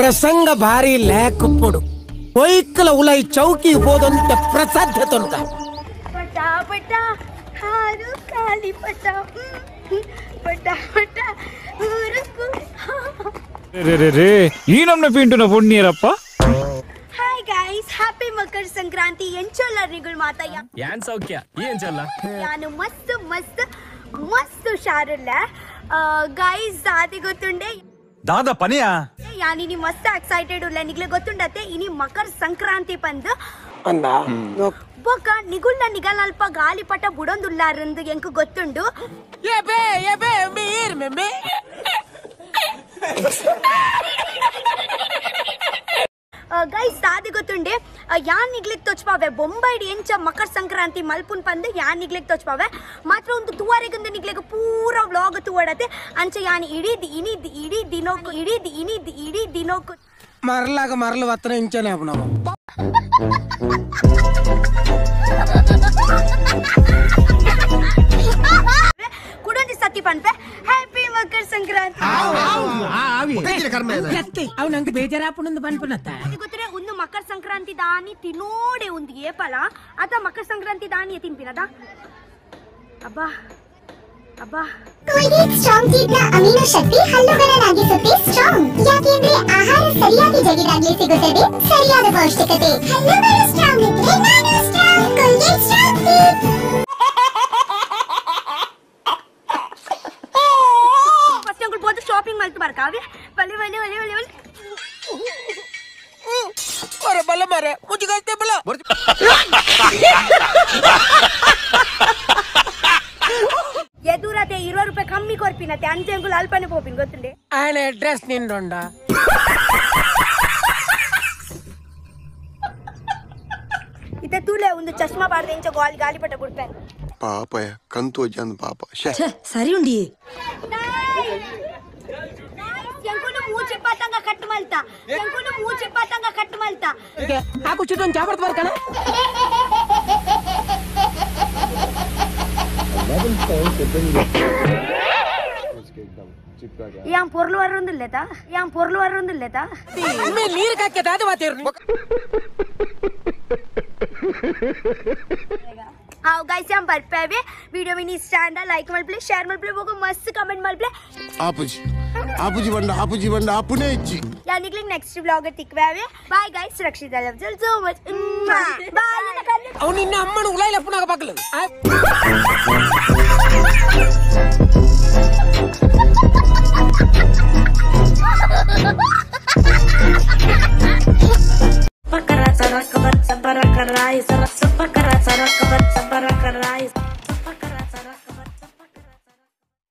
ಪ್ರಸಂಗ ಭಾರಿ ಲೇಕುಪ್ಪುಡು ಕೊಯ್ಕಲ ಉಲೈ ಚೌಕಿ ಹೋದಂತೆ ಪ್ರಸಾಧ್ಯತೆ ಉಂಟ ಪಟ ಪಟ ಹಾರು ಕಾಲಿ ಪಟ ಪಟ ಪಟ ಊರುಕು रे ಈ ನಮ್ನ ಪಿಂಟುನ ಪುಣ್ಯರಪ್ಪ ಹಾಯ್ ಗೈಸ್ ಹ್ಯಾಪಿ ಮಕರ ಸಂಕ್ರಾಂತಿ ಎಂಚೊಲ್ಲರಿಗಳು ಮಾತಯ್ಯ ಯಾನ್ ಸೌಖ್ಯ ಏನ್ ಚಲ್ಲ ನಾನು ಮಸ್ತ್ ಮಸ್ತ್ ಮಸ್ತ್ ಶಾರುಲ್ಲ ಗೈಸ್ ದಾದಿ ಗೊತ್ತುಂಡೆ ದಾದ ಪನಿಯ ಯಾನಿನಿ ಮಸ್ತ್ ಎಕ್ಸೈಟೆಡ್ ಉಲ್ಲ ನಿಗ್ಲೆ ಗೊತ್ತುಂಡತ್ತೆ ಇನಿ ಮಕರ ಸಂಕ್ರಾಂತಿ ಪಂದ್ ಅಂದ ಬೊಕ ನಿಗುಲ್ಲ ನಿಗಲ್ಪ ಗಾಳಿಪಟ ಬುಡೊಂದುಲ್ಲಾರಂದು ಎಂಕು ಗೊತ್ತುಂಡು ಗೈಸ್ ದಾದಿ ಗೊತ್ತುಂಡೆ ಯಾನ್ ನಿಗ್ಲಿಕ್ ತೋಚ್ಪಾವೆ ಬೊಂಬೈಡಿ ಎಂಚ ಮಕರ ಸಂಕ್ರಾಂತಿ ಮಲ್ಪುನ್ ಪಂದ್ ಯಾನ್ ನಿಗ್ಲಿಕ್ ತೋಚ್ಪಾವೆ ಮಾತ್ರ ಒಂದು ತೂವರೆಗಂದ ನಿಗ್ಲಿಕ್ ಪೂರ ವ್ಲಾಗ್ ತೂವಡತೆ ಅಂಚ ಯಾನ್ ಇಡೀ ದಿನೋಕು ಮರಲಾಗ ಮರಲು ಹತ್ರ ಇಂಚನೆ ನಾವು ಕುಡೊಂದಿ ಸತಿ ಪನ್ಪೆ ಹ್ಯಾಪಿ ಮಕರ ಸಂಕ್ರಾಂತಿ ಅವ್ ನಂಗೆ ಬೇಜಾರಾಪುಣಂದು ಪನ್ಪುನತ್ತ ಗೊತ್ತರೆ ಒಂದು ಮಕರ ಸಂಕ್ರಾಂತಿ ದಾನಿ ತಿನ್ನೋಡೆ ಒಂದು ಏಪಲ ಅತ ಮಕರ ಸಂಕ್ರಾಂತಿ ದಾನಿ ತಿನ್ಪಿನದ ಅಬ್ಬಾ ಅಬ್ಬಾ ಕೊಲ್ಗೇಟ್ ಸ್ಟ್ರಾಂಗ್ ಟೀತ್ನ ಅಮೀನೋ ಶಕ್ತಿ ಹಲ್ಲುಗಳನ್ನಾಗಿಸುತ್ತೆ ಸ್ಟ್ರಾಂಗ್ ಯಾಕೆಂದ್ರೆ ಆಹಾರ ಸರಿಯಾಗಿ ಜಗಿದಾಗಲೇ ಸಿಗುತ್ತದೆ ಸರಿಯಾದ ಪೌಷ್ಟಿಕತೆ ಹಲ್ಲುಗಳು ಸ್ಟ್ರಾಂಗ್ ಇದ್ರೆ ನಾನು strong Colgate strong teeth first uncle ಬೋದು ಶಾಪಿಂಗ್ ಮಾಡ್ತು ಬರ್ಕಾವೆ ಬಲೆ ಬಲೆ ಬಲೆ ಬಲೆ ಬಲೆ ಮರ ಬಲ ಮರ ಮುಜಿಗಷ್ಟೇ ಬಲ ಎದುರತೆ 20 ರೂಪಾಯಿ ಕಮ್ಮಿ ಕೊರ್ಪಿನತೆ ಅಂಚೆ ಅಂಕಲ್ ಅಲ್ಪನೆ ಪೋಪಿನ್ ಗೊತ್ತುಂಡೆ ಆಯನ ಅಡ್ರೆಸ್ ನಿಂದೊಂಡ ಇತ್ತೆ ತೂಲೆ ಒಂದು ಚಶ್ಮಾ ಬಾರ್ದೆ ಇಂಚ ಗಾಳಿಪಟ ಬಿಡ್ಪೆ ಪಾಪಯ ಕಂತು ಅಜ್ಜಂದ ಪಾಪ ಸರಿ ಉಂಡಿ ಎಂಕುಲು ಮೂಚೆ ಪಾತಂಗ ಕಟ್ಟು ಮಲ್ತಾ ಎಂಕುಲು ಮೂಚೆ ಪಾತಂಗ ಕಟ್ಟು ಮಲ್ತಾ ಹಾಕು ಚುಟೊಂದು ಚಾಪರ್ತ ಬರ್ಕಣ ಯಾಂ ಪೊರ್ಲು ವರೊಂದಿಲ್ಲೆತಾ ನೀರು ಕಾಕ್ಯದ ಅದು ಮಾತೇರು आओ गाइस हम ಬರ್ಪೇವೆ ವಿಡಿಯೋ ಮಿನಿ ಸ್ಟ್ಯಾಂಡ್ ಲೈಕ್ ಮಾಡ್ಪ್ಲೆ ಶೇರ್ ಮಾಡ್ಪ್ಲೆ ಹೋಗೋ ಮಸ್ತ್ ಕಮೆಂಟ್ ಮಾಡ್ಪ್ಲೆ ಆಪುಜಿ ಬಂಡ ಅಪ್ಪನೇ ಇಚ್ಚಿ ಯಾನಿಗ್ಲಿ ನೆಕ್ಸ್ಟ್ ವ್ಲಾಗ್ ತಿಕ್ವೇವೆ bye guys Rakshita love you so much bye ಅವ್ ನಿನ್ನ ಅಮ್ಮನ ಉಲೈಲ ಪುನಗ ಬಕಲು Pakara sarak kabar sabara karai sarak sapakara sarak kabar sabara karai